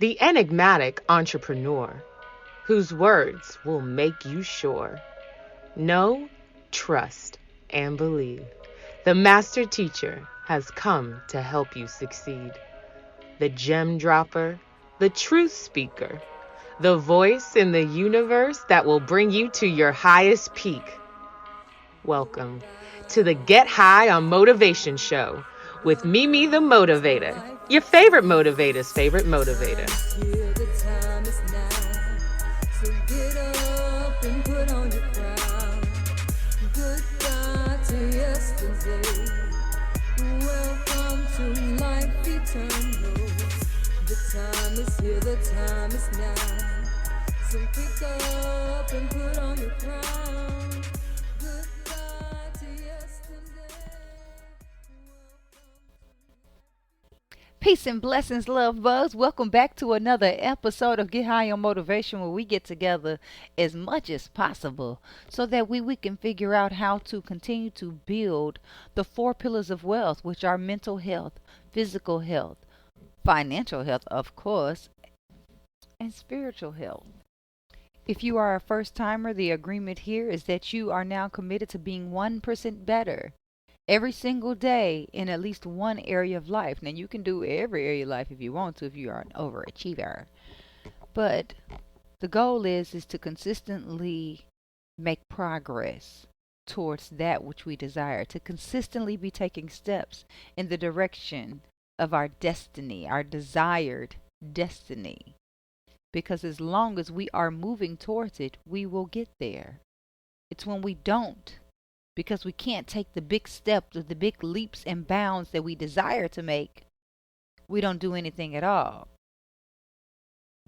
the enigmatic entrepreneur whose words will make you sure. Know, trust, and believe. The master teacher has come to help you succeed. The gem dropper, the truth speaker, the voice in the universe that will bring you to your highest peak. Welcome to the Get High on Motivation show with Mimi the Motivator, your favorite motivator's favorite motivator. The time is now, so get up and put on your crown. Goodbye to yesterday. Welcome to life eternal. The time is here, the time is now. So pick up and put on your crown. Goodbye to yesterday. Peace and blessings, love bugs. Welcome back to another episode of Get High on Motivation, where we get together as much as possible so that we can figure out how to continue to build the four pillars of wealth, which are mental health, physical health, financial health, of course, and spiritual health. If you are a first timer, the agreement here is that you are now committed to being 1% better every single day in at least one area of life. Now, you can do every area of life if you want to, if you are an overachiever. But the goal is to consistently make progress towards that which we desire, to consistently be taking steps in the direction of our destiny, our desired destiny. Because as long as we are moving towards it, we will get there. It's when we don't, because we can't take the big steps or the big leaps and bounds that we desire to make, we don't do anything at all.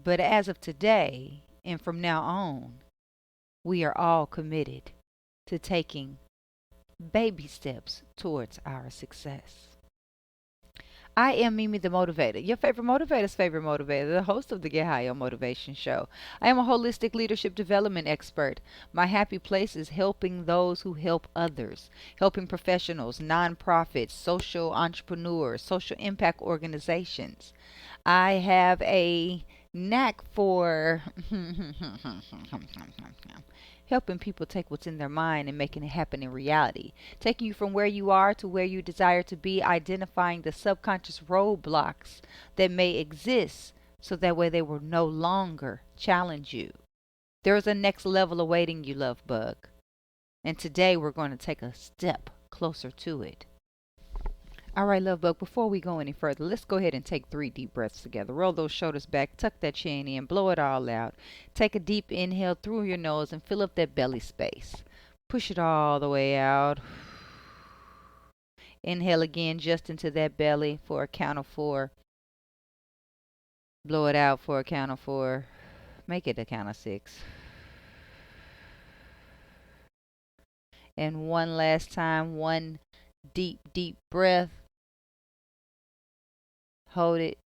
But as of today and from now on, we are all committed to taking baby steps towards our success. I am Mimi the Motivator, your favorite motivator's favorite motivator, the host of the Get High on Motivation show. I am a holistic leadership development expert. My happy place is helping those who help others, helping professionals, nonprofits, social entrepreneurs, social impact organizations. I have a knack for helping people take what's in their mind and making it happen in reality, taking you from where you are to where you desire to be, identifying the subconscious roadblocks that may exist so that way they will no longer challenge you. There is a next level awaiting you, love bug. And today we're going to take a step closer to it. All right, love bug, before we go any further, let's go ahead and take 3 deep breaths together. Roll those shoulders back, tuck that chin in, blow it all out. Take a deep inhale through your nose and fill up that belly space. Push it all the way out. Inhale again just into that belly for a count of 4. Blow it out for a count of 4. Make it a count of 6. And one last time, one deep, deep breath. Hold it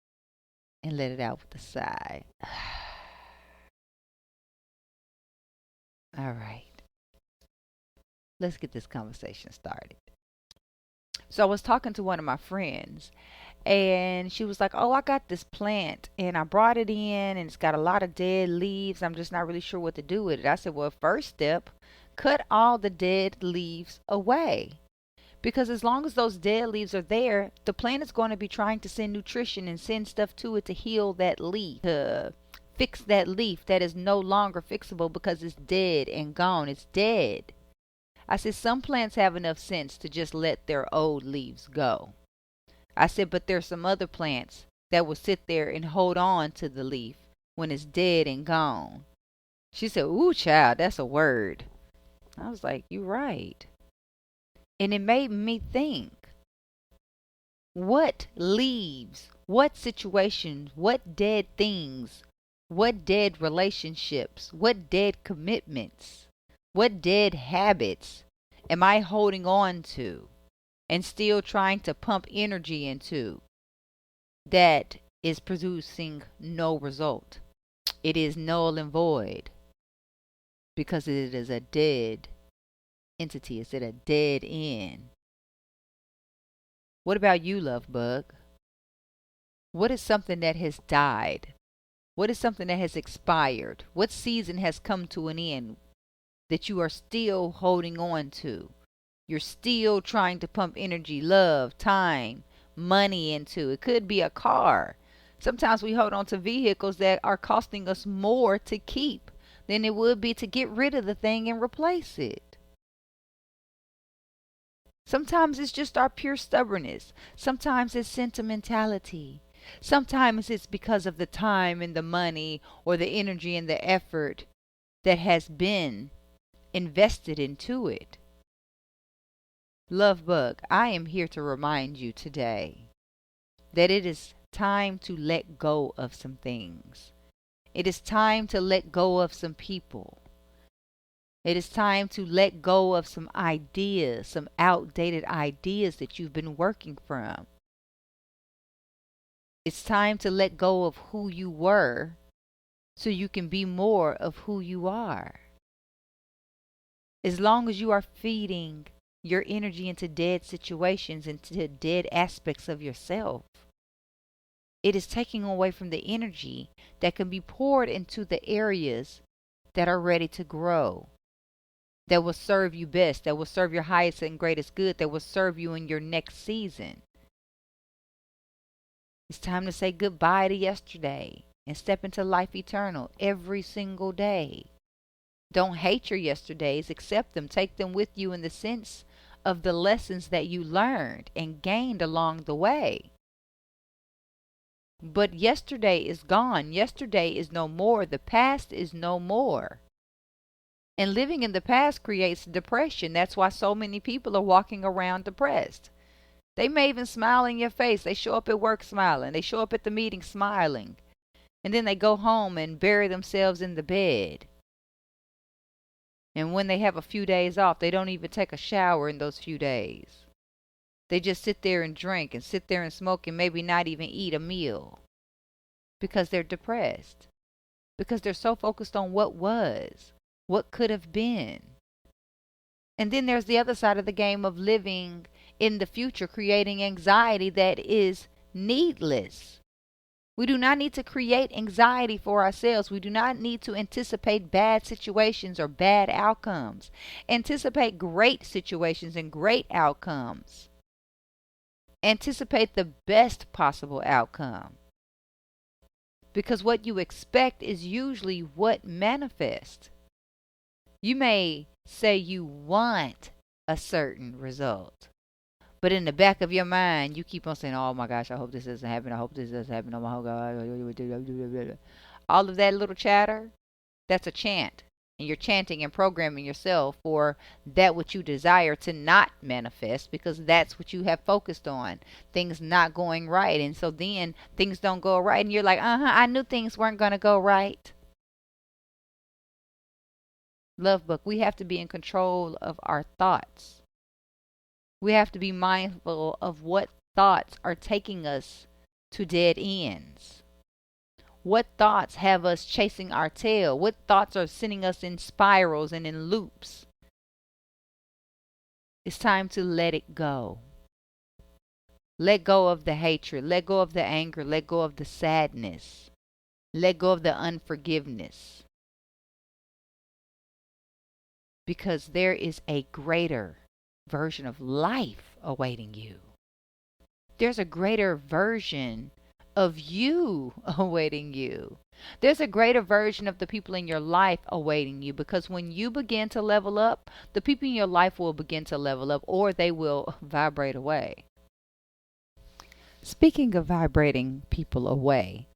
and let it out with a sigh. All right. Let's get this conversation started. So I was talking to one of my friends, and she was like, "Oh, I got this plant and I brought it in and it's got a lot of dead leaves. I'm just not really sure what to do with it." I said, "Well, first step, cut all the dead leaves away. Because as long as those dead leaves are there, the plant is going to be trying to send nutrition and send stuff to it to heal that leaf, to fix that leaf that is no longer fixable because it's dead and gone. It's dead." I said, some plants have enough sense to just let their old leaves go. I said, but there's some other plants that will sit there and hold on to the leaf when it's dead and gone. She said, "Ooh, child, that's a word." I was like, "You're right." And it made me think, what leaves, what situations, what dead things, what dead relationships, what dead commitments, what dead habits am I holding on to and still trying to pump energy into that is producing no result? It is null and void because it is a dead entity. Is it a dead end? What about you, love bug? What is something that has died What is something that has expired? What season has come to an end that you are still holding on to? You're still trying to pump energy, love, time, money into. It could be a car. Sometimes we hold on to vehicles that are costing us more to keep than it would be to get rid of the thing and replace it. Sometimes it's just our pure stubbornness. Sometimes it's sentimentality. Sometimes it's because of the time and the money or the energy and the effort that has been invested into it. Love Bug, I am here to remind you today that it is time to let go of some things. It is time to let go of some people. It is time to let go of some ideas, some outdated ideas that you've been working from. It's time to let go of who you were so you can be more of who you are. As long as you are feeding your energy into dead situations, into dead aspects of yourself, it is taking away from the energy that can be poured into the areas that are ready to grow, that will serve you best, that will serve your highest and greatest good, that will serve you in your next season. It's time to say goodbye to yesterday and step into life eternal every single day. Don't hate your yesterdays, accept them, take them with you in the sense of the lessons that you learned and gained along the way. But yesterday is gone. Yesterday is no more. The past is no more. And living in the past creates depression. That's why so many people are walking around depressed. They may even smile in your face. They show up at work smiling. They show up at the meeting smiling. And then they go home and bury themselves in the bed. And when they have a few days off, they don't even take a shower in those few days. They just sit there and drink and sit there and smoke and maybe not even eat a meal. Because they're depressed. Because they're so focused on what was, what could have been. And then there's the other side of the game of living in the future, creating anxiety that is needless. We do not need to create anxiety for ourselves. We do not need to anticipate bad situations or bad outcomes. Anticipate great situations and great outcomes. Anticipate the best possible outcome. Because what you expect is usually what manifests. You may say you want a certain result, but in the back of your mind, you keep on saying, oh my gosh, I hope this doesn't happen. I hope this doesn't happen. Oh my God. All of that little chatter, that's a chant. And you're chanting and programming yourself for that which you desire to not manifest, because that's what you have focused on. Things not going right. And so then things don't go right. And you're like, I knew things weren't going to go right. Love book, we have to be in control of our thoughts. We have to be mindful of what thoughts are taking us to dead ends. What thoughts have us chasing our tail? What thoughts are sending us in spirals and in loops? It's time to let it go. Let go of the hatred. Let go of the anger. Let go of the sadness. Let go of the unforgiveness. Because there is a greater version of life awaiting you. There's a greater version of you awaiting you. There's a greater version of the people in your life awaiting you, because when you begin to level up, the people in your life will begin to level up, or they will vibrate away. Speaking of vibrating people away,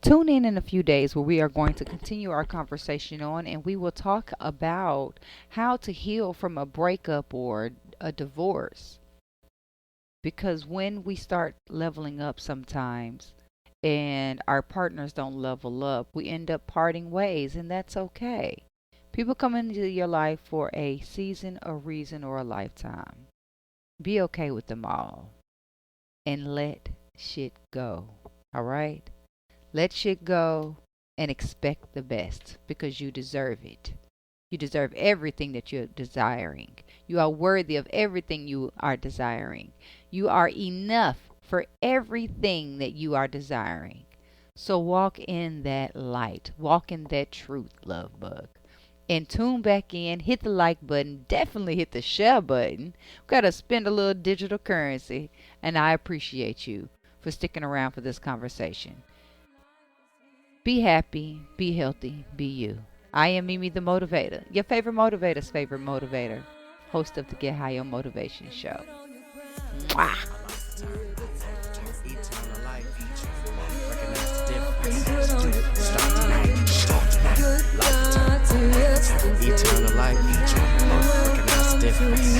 tune in a few days where we are going to continue our conversation on, and we will talk about how to heal from a breakup or a divorce. Because when we start leveling up sometimes and our partners don't level up, we end up parting ways, and that's okay. People come into your life for a season, a reason, or a lifetime. Be okay with them all and let shit go. All right? Let shit go and expect the best, because you deserve it. You deserve everything that you're desiring. You are worthy of everything you are desiring. You are enough for everything that you are desiring. So walk in that light, walk in that truth, love bug. And tune back in, hit the like button, definitely hit the share button. We got to spend a little digital currency, and I appreciate you for sticking around for this conversation. Be happy, be healthy, be you. I am Mimi the Motivator, your favorite motivator's favorite motivator, host of the Get Higher Motivation Show. Mwah. Eternal life, recognize the difference.